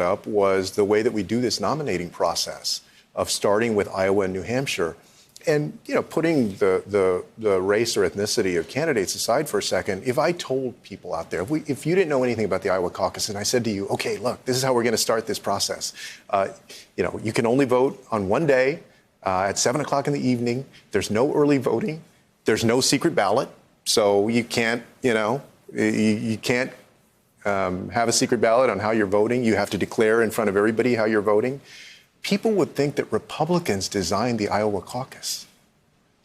up was the way that we do this nominating process of starting with Iowa and New Hampshire. And, you know, putting the race or ethnicity of candidates aside for a second, if I told people out there, if you didn't know anything about the Iowa caucus, and I said to you, okay, look, this is how we're going to start this process. You know, you can only vote on one day at 7 o'clock in the evening. There's no early voting. There's no secret ballot. So you can't, you know, you can't have a secret ballot on how you're voting. You have to declare in front of everybody how you're voting. People would think that Republicans designed the Iowa caucus.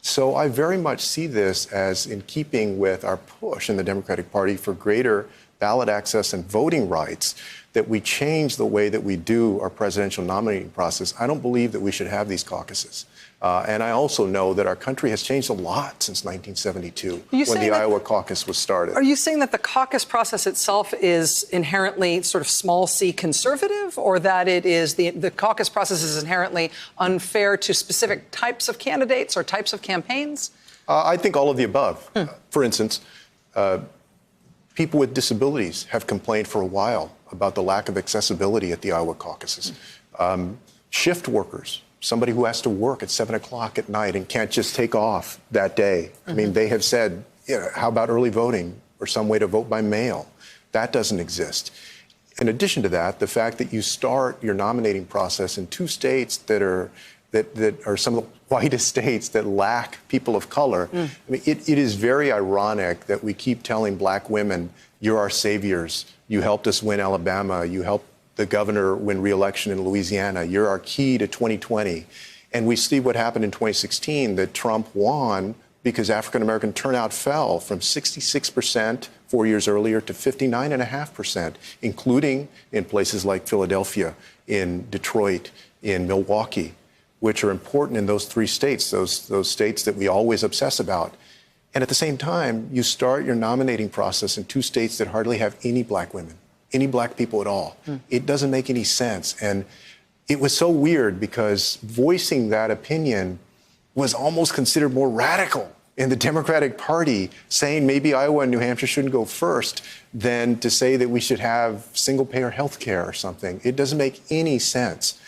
So I very much see this as in keeping with our push in the Democratic Party for greater ballot access and voting rights, that we change the way that we do our presidential nominating process. I don't believe that we should have these caucuses. And I also know that our country has changed a lot since 1972, when the Iowa caucus was started. Are you saying that the caucus process itself is inherently sort of small c conservative, or that it is the caucus process is inherently unfair to specific types of candidates or types of campaigns? I think all of the above. For instance, people with disabilities have complained for a while about the lack of accessibility at the Iowa caucuses. Shift workers, somebody who has to work at 7 o'clock at night and can't just take off that day. I mean, they have said, you know, how about early voting or some way to vote by mail? That doesn't exist. In addition to that, the fact that you start your nominating process in two states that are some of the whitest states that lack people of color. I mean, it is very ironic that we keep telling black women, you're our saviors. You helped us win Alabama. You helped the governor win re-election in Louisiana. You're our key to 2020. And we see what happened in 2016, that Trump won because African-American turnout fell from 66% 4 years earlier to 59.5%, including in places like Philadelphia, in Detroit, in Milwaukee, which are important in those three states, those states that we always obsess about. And at the same time, you start your nominating process in two states that hardly have any black women, any black people at all. It doesn't make any sense. And it was so weird because voicing that opinion was almost considered more radical in the Democratic Party, saying maybe Iowa and New Hampshire shouldn't go first than to say that we should have single-payer health care or something. It doesn't make any sense.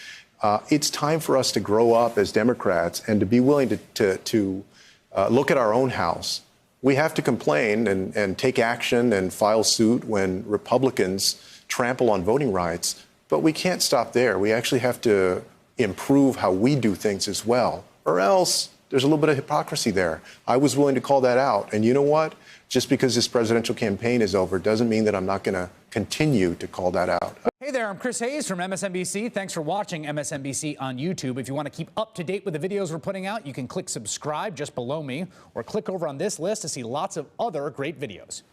It's time for us to grow up as Democrats and to be willing to look at our own house. We have to complain and take action and file suit when Republicans trample on voting rights, but we can't stop there. We actually have to improve how we do things as well, or else there's a little bit of hypocrisy there. I was willing to call that out. And you know what? Just because this presidential campaign is over doesn't mean that I'm not going to continue to call that out. Hey there, I'm Chris Hayes from MSNBC. Thanks for watching MSNBC on YouTube. If you want to keep up to date with the videos we're putting out, you can click subscribe just below me or click over on this list to see lots of other great videos.